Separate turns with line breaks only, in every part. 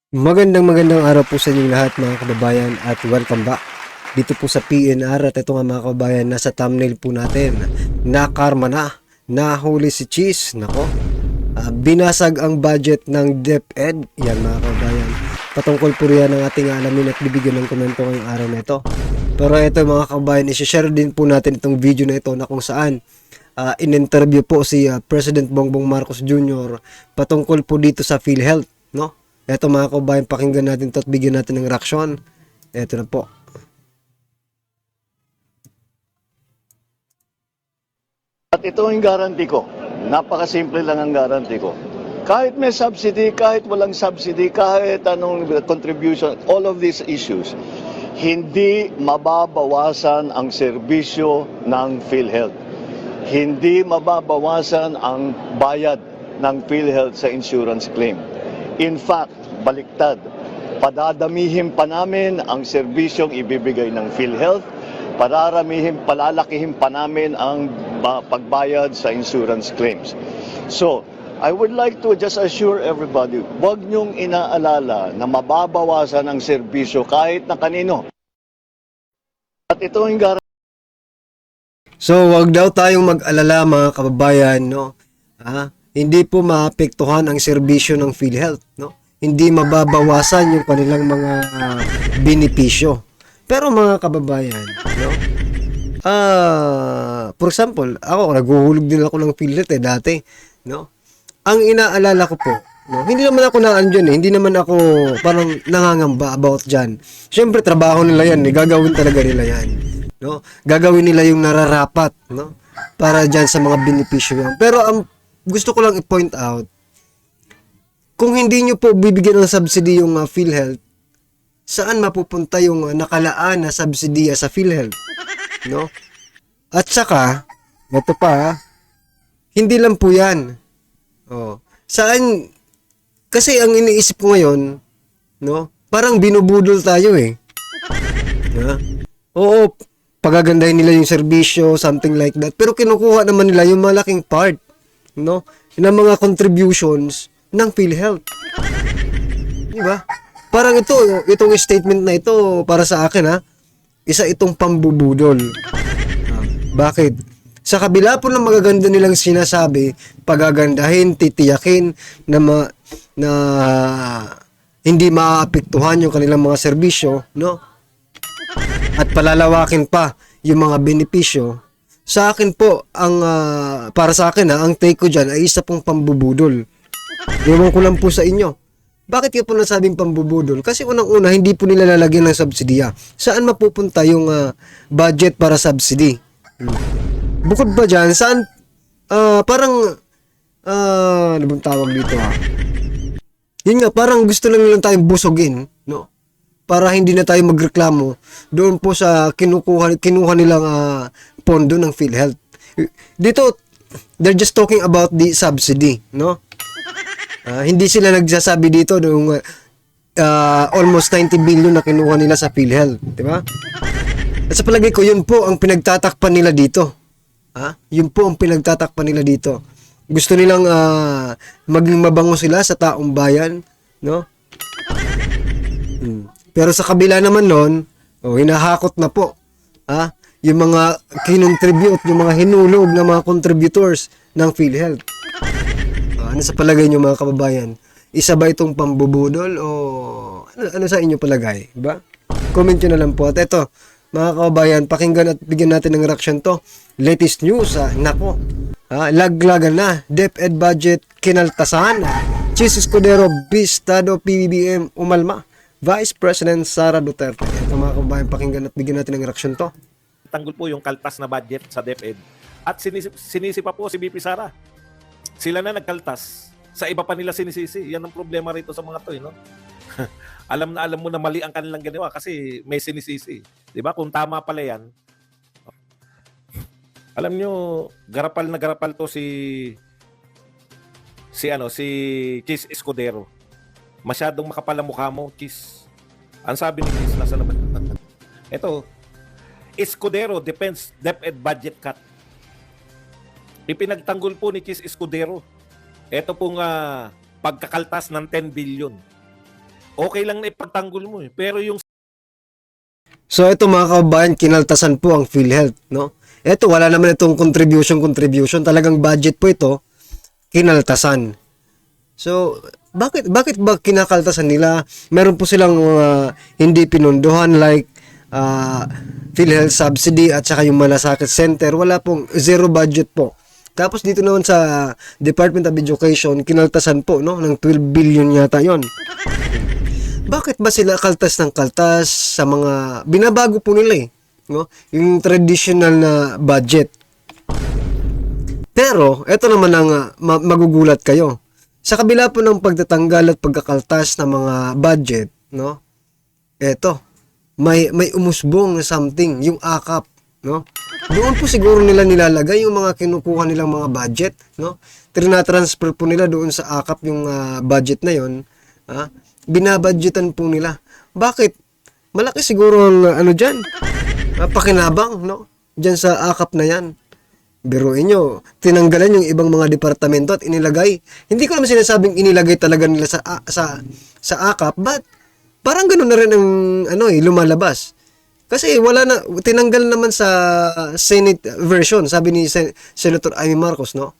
Magandang araw po sa inyong lahat mga kababayan at welcome back dito po sa PNR. At ito nga mga kababayan, nasa thumbnail po natin, nakarma na, nahuli si Cheese. Nako, binasag ang budget ng DepEd. Yan mga kababayan, patungkol po riyan ang ating alamin at bibigyan ng komento ngayong araw na ito. Pero ito mga kababayan, isi-share din po natin itong video na ito na kung saan in-interview po si President Bongbong Marcos Jr. patungkol po dito sa PhilHealth, no? Eto mga kababayan, pakinggan natin to at bigyan natin ng reaksyon. Eto na po.
At ito ang guarantee ko. Napakasimple lang ang guarantee ko. Kahit may subsidy, kahit walang subsidy, kahit anong contribution, all of these issues, hindi mababawasan ang serbisyo ng PhilHealth. Hindi mababawasan ang bayad ng PhilHealth sa insurance claim. In fact, baliktad, padadamihin pa namin ang serbisyong ibibigay ng PhilHealth, palalakihin pa namin ang pagbayad sa insurance claims. So, I would like to just assure everybody, huwag niyong inaalala na mababawasan ang serbisyo kahit na kanino. At ito ang
So, wag daw tayong mag-alala mga kababayan, no? Hindi po maapektuhan ang serbisyo ng PhilHealth, no? Hindi mababawasan yung kanilang mga benepisyo. Pero mga kababayan, no? For example, ako naghuhulog din ako ng PhilHealth dati, no? Ang inaalala ko po, no? Hindi naman ako naandyan hindi naman ako parang nangangamba about diyan. Syempre trabaho nila yan, gagawin talaga nila yan, no? Gagawin nila yung nararapat, no? Para diyan sa mga benepisyo yan. Pero ang gusto ko lang i-point out, kung hindi nyo po bibigyan ng subsidy yung PhilHealth, saan mapupunta yung nakalaan na subsidy sa PhilHealth, no? At saka, ito pa, hindi lang po yan. Saan, kasi ang iniisip ko ngayon, no? Parang binubudol tayo Oo, pagagandahin nila yung serbisyo, something like that. Pero kinukuha naman nila yung malaking part, no? Ng mga contributions ng PhilHealth. Di ba? Parang itong statement na ito para sa akin isa itong pambubudol. Bakit? Sa kabila po ng magaganda nilang sinasabi, pagagandahin, titiyakin na hindi maapektuhan yung kanilang mga serbisyo, no? At palalawakin pa yung mga benepisyo. Sa akin po, para sa akin ang take ko dyan ay isa pong pambubudol. Ewan ko lang po sa inyo. Bakit ko po nasabing pambubudol? Kasi unang-una, hindi po nila lalagyan ng subsidiya. Saan mapupunta yung budget para subsidy? Bukod ba dyan, saan, ano bang tawag dito Yun nga, parang gusto lang nilang tayong busugin, no? Para hindi na tayo magreklamo doon po sa kinuha nilang pondo ng PhilHealth. Dito, they're just talking about the subsidy, no? Hindi sila nagsasabi dito ng almost 90 billion na kinuha nila sa PhilHealth, di ba? At sa palagay ko, yun po ang pinagtatakpan nila dito. Yun po ang pinagtatakpan nila dito. Gusto nilang maging mabango sila sa taong bayan, no? Pero sa kabila naman nun, hinahakot na po yung mga kinontribute, yung mga hinulog na mga contributors ng PhilHealth. Ano sa palagay nyo mga kababayan? Isa ba itong pambubudol o ano sa inyo palagay? Diba? Comment nyo na lang po. At eto, mga kababayan, pakinggan at bigyan natin ng reaction to. Latest news, nako. Laglagan na. DepEd budget kinaltasan. Cheese Escudero, Bistado, PBBM, umalma. Vice President Sara Duterte. Ito mga kababayan, pakinggan at bigyan natin ng reaction to.
Tanggol po yung kaltas na budget sa DepEd. At sinisi pa po si BP Sara. Sila na nagkaltas. Sa iba pa nila sinisisi. Yan ang problema rito sa mga to, no? Alam mo na mali ang kanilang ginawa kasi may sinisisi. 'Di ba? Kung tama pala 'yan. Alam nyo, garapal na garapal to si Cheese Escudero. Masyadong makapal ang mukha mo, Cheese. Ang sabi ni Cheese, nasa naman. Ito, Escudero defends DepEd budget cut. Ipinagtanggol po ni Cheese Escudero. Ito pong pagkakaltas ng 10 billion. okay lang na ipagtanggol mo eh. Pero yung
So ito mga kababayan, kinaltasan po ang PhilHealth, no? Ito wala naman itong contribution, talagang budget po ito, kinaltasan. So bakit ba kinakaltasan nila? Meron po silang hindi pinunduhan like PhilHealth subsidy at saka yung Malasakit Center, wala pong zero budget po. Tapos dito naman sa Department of Education, kinaltasan po no ng 12 billion yata 'yon. Bakit ba sila kaltas ng kaltas sa mga binabago po nila no? Yung traditional na budget. Pero ito naman ang magugulat kayo. Sa kabila po ng pagtatanggal at pagkakaltas ng mga budget, no? Eto, may umusbong na something, yung akap, no? Doon po siguro nila nilalagay yung mga kinukuha nilang mga budget, no? Trina-transfer po nila doon sa akap yung budget na yon, binabudgetan po nila. Bakit? Malaki siguro ang ano diyan. Pakinabang, no? Diyan sa akap na yan. Biruin nyo, tinanggalan yung ibang mga departamento at inilagay. Hindi ko naman sinasabing inilagay talaga nila sa akap, but parang ganoon na rin ang lumalabas. Kasi wala na, tinanggal naman sa Senate version, sabi ni Senator Amy Marcos, no?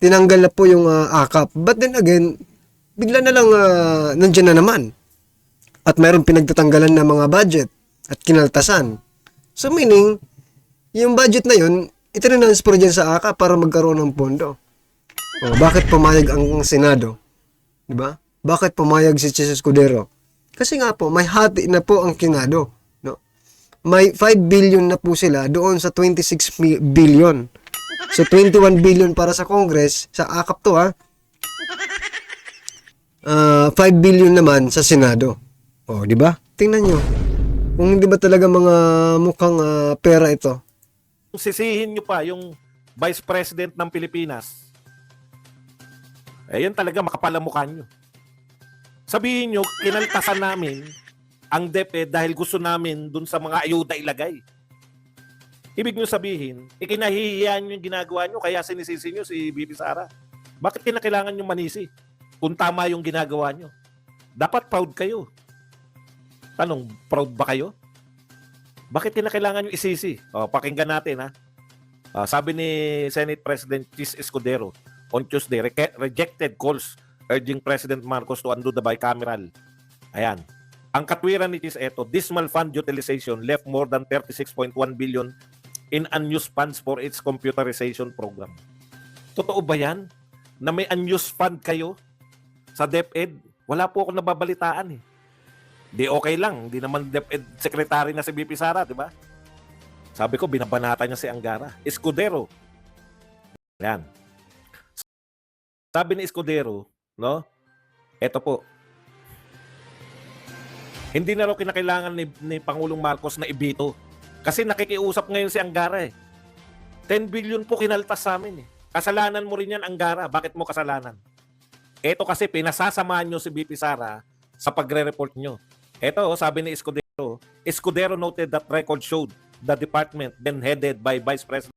Tinanggal na po yung akap. But then again, bigla na lang nandiyan na naman. At mayroong pinagtatanggalan na mga budget at kinaltasan. So meaning, yung budget na yun, itinransfer dyan sa AKA para magkaroon ng pondo. O, bakit pumayag ang Senado? Diba? Bakit pumayag si Chis Escudero? Kasi nga po, may hati na po ang Senado. No? May 5 billion na po sila doon sa 26 billion. So 21 billion para sa Congress, sa AKAP to 5 billion naman sa Senado. O, di ba? Tingnan nyo. Kung hindi ba talaga mga mukhang pera ito.
sisihin nyo pa yung Vice President ng Pilipinas, yun talaga makapalamukhan nyo. Sabihin nyo, kinaltasan namin ang DepEd dahil gusto namin dun sa mga ayuda ilagay. Ibig nyo sabihin, ikinahihiyan nyo yung ginagawa nyo kaya sinisisi nyo si BP Sara. Bakit kinakailangan nyo manisi kung tama yung ginagawa nyo? Dapat proud kayo. Tanong, proud ba kayo? Bakit kinakailangan nyo isisi? Pakinggan natin ha. Sabi ni Senate President Chis Escudero on Tuesday, rejected calls urging President Marcos to undo the bicameral. Ayan. Ang katwiran ni Chis eto, dismal fund utilization left more than 36.1 billion in unused funds for its computerization program. Totoo ba yan? Na may unused fund kayo sa DepEd? Wala po ako nababalitaan eh. Di okay lang, hindi naman DepEd secretary na si BP Sara, di ba? Sabi ko, binabanata niya si Angara. Escudero. Yan. Sabi ni Escudero, no? Eto po. Hindi na raw kinakailangan ni Pangulong Marcos na ibito. Kasi nakikiusap ngayon si Angara eh. 10 billion po kinaltas sa amin eh. Kasalanan mo rin yan, Angara. Bakit mo kasalanan? Eto kasi pinasasamahan nyo si BP Sara sa pagre-report nyo. Ito, sabi ni Escudero, Escudero noted that record showed the department then headed by Vice President.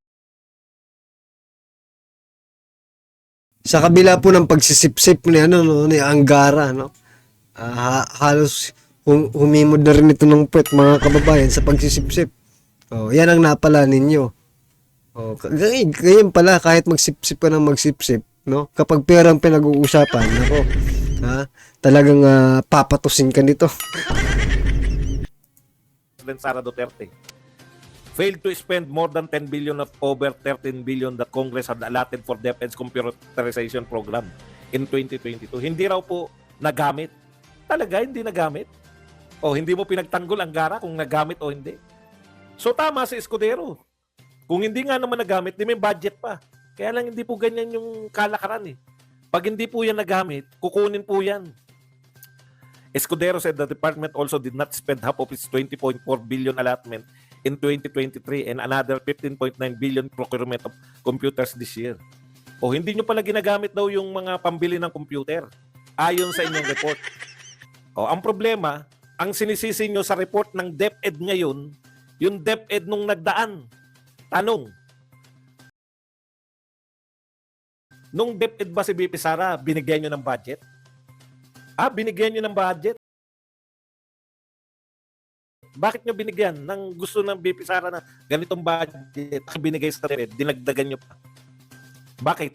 Sa kabila po ng pagsisipsip ni Angara, no? Halos humimod na rin ito ng puwet, mga kababayan, sa pagsisipsip. Yan ang napala ninyo. Ganyan pala, kahit magsipsip ka ng magsipsip, no? Kapag perang pinag-uusapan, nako, talagang papatusin ka nito.
President Sara Duterte failed to spend more than 10 billion of over 13 billion that Congress had allotted for DepEd's computerization program in 2022. Hindi raw po nagamit. Talaga, hindi nagamit. Hindi mo pinagtanggol ang gara kung nagamit o hindi. So tama si Escudero. Kung hindi nga naman nagamit, di may budget pa. Kaya lang hindi po ganyan yung kalakaran eh. Pag hindi po yan nagamit, kukunin po yan. Escudero said the department also did not spend half of its 20.4 billion allotment in 2023 and another 15.9 billion procurement of computers this year. Hindi nyo pala ginagamit daw yung mga pambili ng computer ayon sa inyong report. Ang problema, ang sinisisi nyo sa report ng DepEd ngayon, yung DepEd nung nagdaan. Tanong, nung DepEd ba si BP Sara, binigyan nyo ng budget? Binigyan nyo ng budget? Bakit nyo binigyan ng gusto ng BP Sara na ganitong budget binigay sa DepEd, dinagdagan nyo pa? Bakit?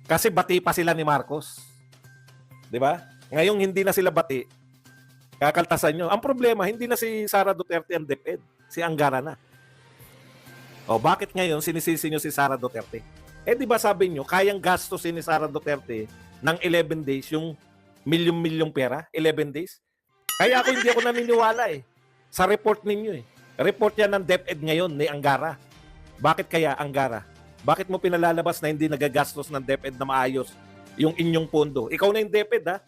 Kasi bati pa sila ni Marcos. 'Di ba? Ngayong hindi na sila bati, kakaltasan nyo. Ang problema, hindi na si Sara Duterte ang DepEd. Si Angara na. O bakit ngayon sinisisi nyo si Sara Duterte? Eh di ba sabi nyo, kayang gastusin ni Sara Duterte ng 11 days yung milyong-milyong pera? 11 days? Kaya hindi ako naniniwala eh. Sa report ninyo eh. Report yan ng DepEd ngayon ni Angara. Bakit kaya Angara? Bakit mo pinalalabas na hindi nagagastos ng DepEd na maayos yung inyong pondo? Ikaw na yung DepEd ha?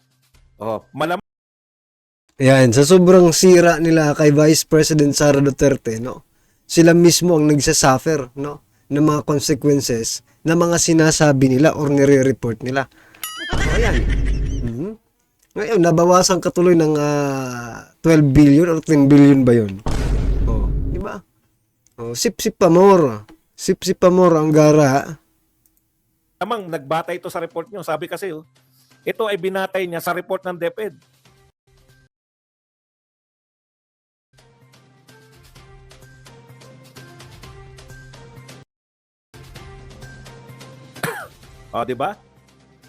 Oh, malamang
Yan, sa sobrang sira nila kay Vice President Sara Duterte, no? Sila mismo ang nagsasuffer, no? Ng mga consequences na mga sinasabi nila or nire-report nila. So, ayan. Mhm. Ngayon, nabawasan katuloy ng 12 billion or 10 billion ba yun? Oh, di ba? Oh, sip-sip pa more. Sip-sip pa more ang gara.
nagbata ito sa report nyo. Sabi kasi, oh, ito ay binatay niya sa report ng DepEd. Oh, di ba?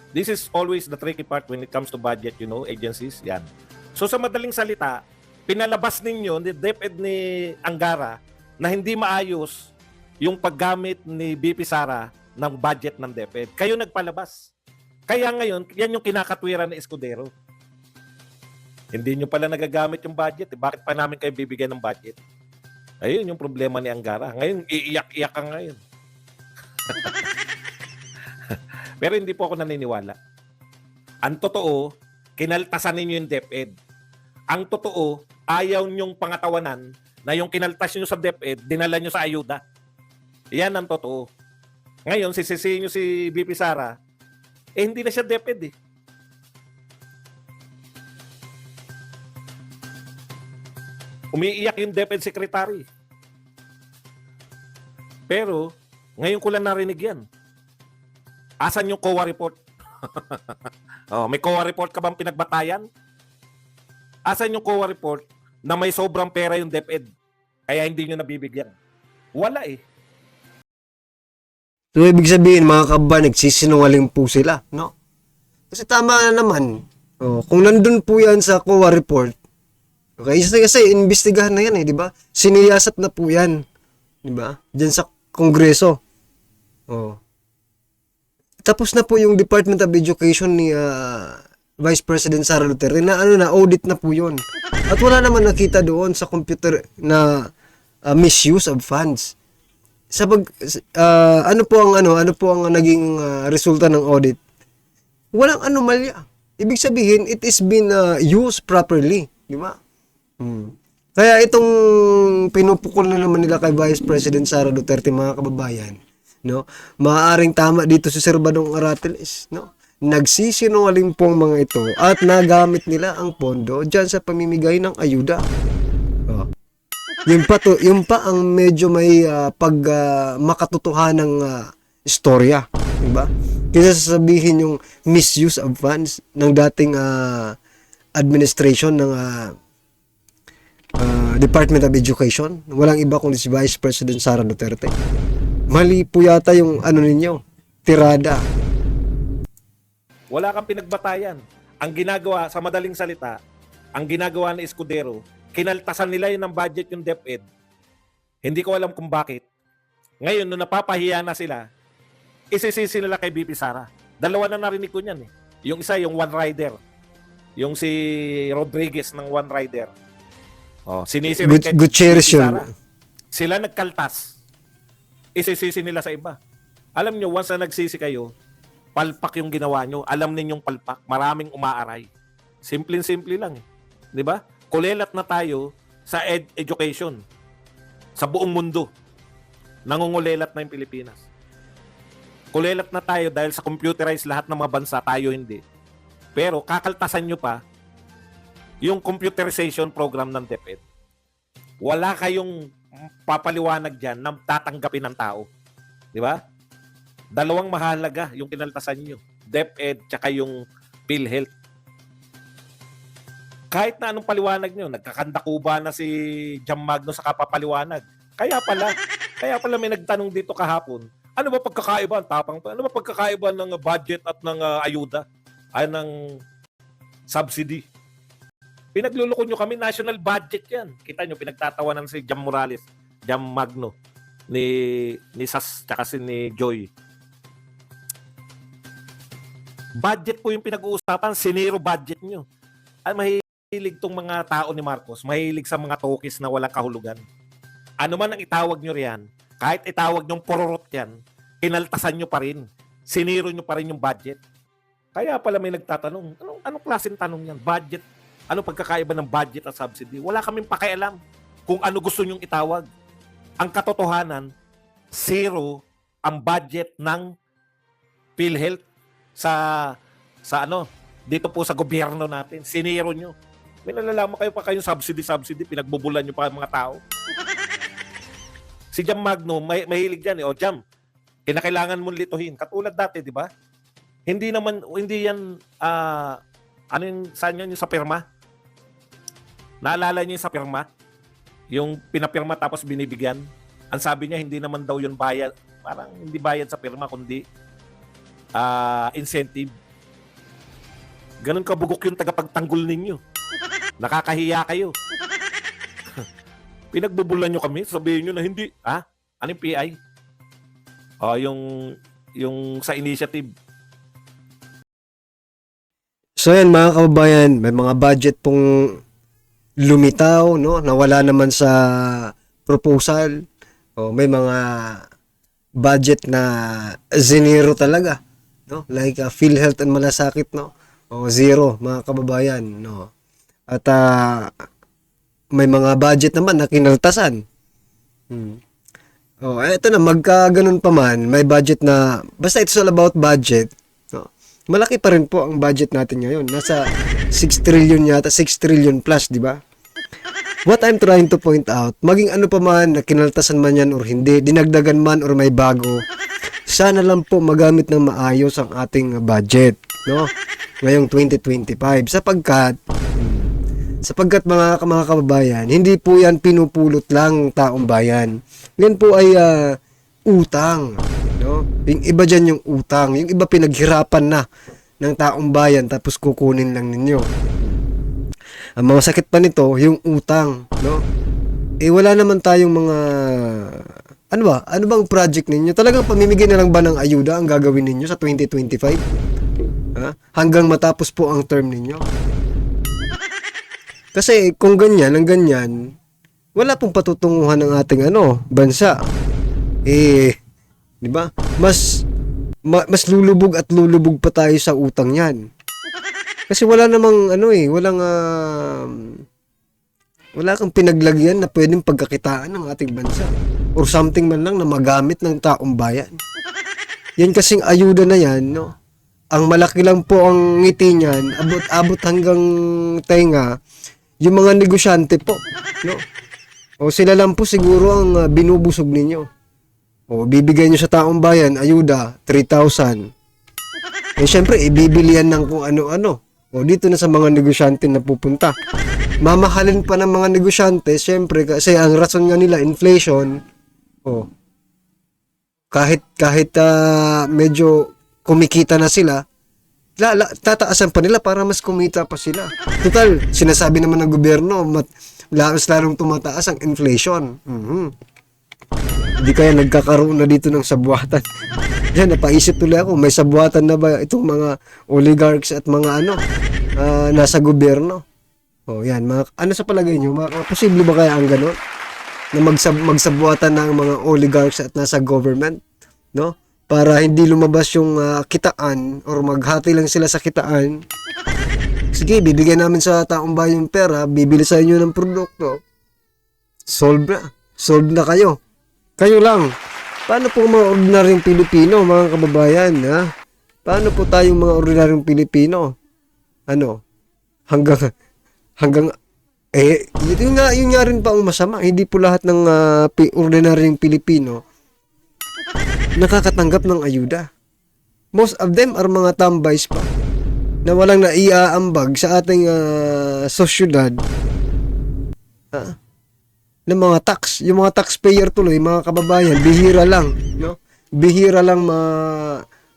This is always the tricky part when it comes to budget, agencies. Yan. So sa madaling salita, pinalabas ninyo ni DepEd ni Angara na hindi maayos yung paggamit ni BP Sara ng budget ng DepEd. Kayo nagpalabas. Kaya ngayon, yan yung kinakatwiran ni Escudero. Hindi nyo pala nagagamit yung budget. Bakit pa namin kayo bibigyan ng budget? Ayun yung problema ni Angara. Ngayon, iiyak-iyak ka ngayon. Pero hindi po ako naniniwala. Ang totoo, kinaltasan ninyo yung DepEd. Ang totoo, ayaw nyong pangatawanan na yung kinaltas nyo sa DepEd, dinala nyo sa ayuda. Yan ang totoo. Ngayon, sisisihin nyo si BP Sara, hindi na siya DepEd eh. Umiiyak yung DepEd secretary. Pero, ngayon ko lang narinig yan. Asan yung COA report? May COA report ka bang pinagbatayan? Asan yung COA report na may sobrang pera yung DepEd kaya hindi nyo nabibigyan? Wala eh.
So, ibig sabihin, mga kaban, nagsisinungaling po sila, no? Kasi tama na naman. Oh, kung nandun po yan sa COA report, okay, kasi investigahan na yan eh, di ba? Siniyasat na po yan, di ba? Diyan sa Kongreso. Oh. Tapos na po yung Department of Education ni Vice President Sara Duterte na audit na po yun. At wala naman nakita doon sa computer na misuse of funds. Ano po ang naging resulta ng audit? Walang anomalya. Ibig sabihin, it is been used properly, di ba? Kaya itong pinupukol na naman nila kay Vice President Sara Duterte, mga kababayan, no? Maaaring tama dito si Sir Badong Aratiles, no? Nagsisinungaling pong mga ito at nagamit nila ang pondo diyan sa pamimigay ng ayuda. Oh. Yung pa ang medyo may makatotohanang istorya, di ba? Kaya sasabihin yung misuse of funds ng dating administration ng Department of Education. Walang iba kundi si Vice President Sara Duterte. Mali po yata yung ninyo, tirada.
Wala kang pinagbatayan. Ang ginagawa, sa madaling salita, ang ginagawa ni Escudero, kinaltasan nila yun ng budget yung DepEd. Hindi ko alam kung bakit. Ngayon, nung napapahiya na sila, isisisi nila kay BP Sara. Dalawa na narinig ko niyan eh. Yung isa, yung One Rider. Yung si Rodriguez ng One Rider. Sinisi rin kay
Gutierrez
BP
yun.
Sara. Sila nagkaltas. Isisisi nila sa iba. Alam nyo, once na nagsisi kayo, palpak yung ginawa nyo. Alam ninyong palpak. Maraming umaaray. Simple-simple lang eh. Di ba? Kulelat na tayo sa education. Sa buong mundo. Nangungulelat na yung Pilipinas. Kulelat na tayo dahil sa computerized lahat ng mga bansa, tayo hindi. Pero kakaltasan nyo pa yung computerization program ng DepEd. Wala kayong papaliwanag dyan na tatanggapin ng tao. Di ba? Dalawang mahalaga yung kinaltasan nyo. DepEd tsaka yung PhilHealth. Kahit na anong paliwanag nyo, nagkakandakuba na si Jam Magno sa kapapaliwanag. Kaya pala may nagtanong dito kahapon, ano ba pagkakaiba, ang tapang pa, ano ba pagkakaiba ng budget at ng ayuda, ay ng subsidy? Pinagluloko nyo kami, national budget yan. Kita nyo, pinagtatawanan si Jam Morales, Jam Magno, ni Sas, tsaka ni Joy. Budget po yung pinag-uusapan, siniro budget nyo. Ay, mahilig tong mga tao ni Marcos, mahilig sa mga tokis na walang kahulugan. Ano man ang itawag nyo riyan, kahit itawag nyong pororot yan, kinaltasan nyo pa rin, siniro nyo pa rin yung budget. Kaya pala may nagtatanong, anong klaseng tanong yan? Budget, ano pagkakaiba ng budget at subsidy? Wala kaming pakialam kung ano gusto nyong itawag. Ang katotohanan, zero ang budget ng PhilHealth sa dito po sa gobyerno natin. Siniro nyo. May nalalaman kayo pa kayong subsidy, pinagbubulan nyo pa ang mga tao. Si Jam Magno, mahilig yan. O Jam, kinakailangan mong lituhin. Katulad dati, di ba? Hindi yan, ano yung, saan yun, yung sa pirma? Naalala niyo yung sa pirma? Yung pinapirma tapos binibigyan? Ang sabi niya, hindi naman daw yun bayad. Parang hindi bayad sa pirma, kundi incentive. Ganun kabugok yung tagapagtanggol ninyo. Nakakahiya kayo. Pinagbubulan nyo kami, sabihin nyo na hindi. Ano yung PI? Yung sa initiative.
So yan mga kababayan, may mga budget pong lumitaw, no? Nawala naman sa proposal. O may mga budget na zinero talaga, no? Like PhilHealth and Malasakit, no? O zero mga kababayan, no? At may mga budget naman na kinaltasan. Eto na, magka-ganun pa man, may budget na, basta it's all about budget, no? Malaki pa rin po ang budget natin ngayon. Nasa 6 trillion yata, 6 trillion plus, di ba? What I'm trying to point out, maging ano pa man, na kinaltasan man yan or hindi, dinagdagan man or may bago, sana lang po magamit ng maayos ang ating budget, no? Ngayong 2025, sapagkat mga kababayan, hindi po yan pinupulot lang taong bayan. Yan po ay utang, no? Yung iba dyan yung utang, yung iba pinaghirapan na ng taong bayan tapos kukunin lang ninyo. Ang mga sakit pa nito, yung utang, no? Wala naman tayong mga ano ba? Ano bang project ninyo? Talagang pamimigay na lang ba ng ayuda ang gagawin ninyo sa 2025? Hanggang matapos po ang term ninyo? Kasi kung ganyan, wala pong patutunguhan ng ating bansa. Di ba? Mas lulubog at lulubog pa tayo sa utang yan. Kasi wala namang wala kang pinaglagyan na pwedeng pagkakitaan ng ating bansa or something man lang na magamit ng taong bayan. Yan kasing ayuda na yan, no? Ang malaki lang po ang ngiti niyan, abot hanggang tenga, yung mga negosyante po, no? O sila lang po siguro ang binubusog ninyo. O bibigay nyo sa taong bayan, ayuda, 3,000. Syempre, ibibili yan ng kung ano-ano. O dito na sa mga negosyante na pupunta. Mamahalin pa ng mga negosyante, syempre, kasi ang rason nga nila, inflation. O, kahit medyo kumikita na sila, tataasan pa nila para mas kumita pa sila. Total, sinasabi naman ng gobyerno, lalong tumataas ang inflation. Hindi kaya nagkakaroon na dito ng sabuatan. Yan, napaisip tuloy ako, may sabuatan na ba itong mga oligarchs at mga nasa gobyerno? Yan, ano sa palagay nyo? Posible ba kaya ang gano'n? Na magsabuatan ng mga oligarchs at nasa government? No? Para hindi lumabas yung kitaan or maghati lang sila sa kitaan. Sige, bibigyan namin sa taong bayan yung pera, bibili sa inyo ng produkto. Solve na kayo. Kayo lang. Paano po mga ordinaryong Pilipino, mga kababayan, ha? Paano po tayong mga ordinaryong Pilipino? Hanggang yun nga rin pa ang masama. Hindi po lahat ng ordinaryong Pilipino nakakatanggap ng ayuda. Most of them are mga tambays pa. na walang naiaambag sa ating sosyedad ng mga tax. Yung mga taxpayer tuloy, mga kababayan, bihira lang, no? Bihira lang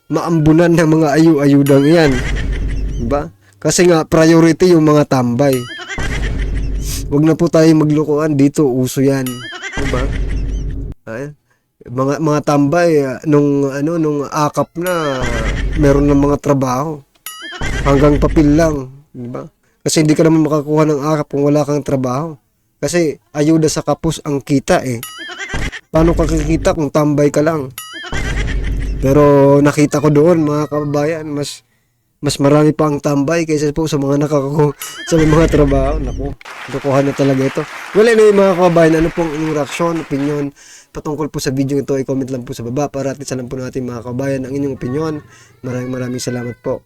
maambunan ng mga ayu-ayudang yan. Diba? Kasi nga, priority yung mga tambay. Huwag na po tayo maglukuan dito, uso yan. Diba? Ay, mga tambay, nung akap na, meron ng mga trabaho. Hanggang papel lang. Diba? Kasi hindi ka naman makakuha ng akap kung wala kang trabaho. Kasi ayuda sa kapos ang kita eh. Paano ka kikita kung tambay ka lang? Pero nakita ko doon mga kababayan, mas marami pa ang tambay kaysa po sa mga sa mga trabaho. Naku, lukuhan na talaga ito. Well, anyway mga kababayan, ano pong inyong reaksyon, opinion patungkol po sa video ito, i-comment lang po sa baba para at isa lang po natin mga kababayan ang inyong opinion. Maraming salamat po.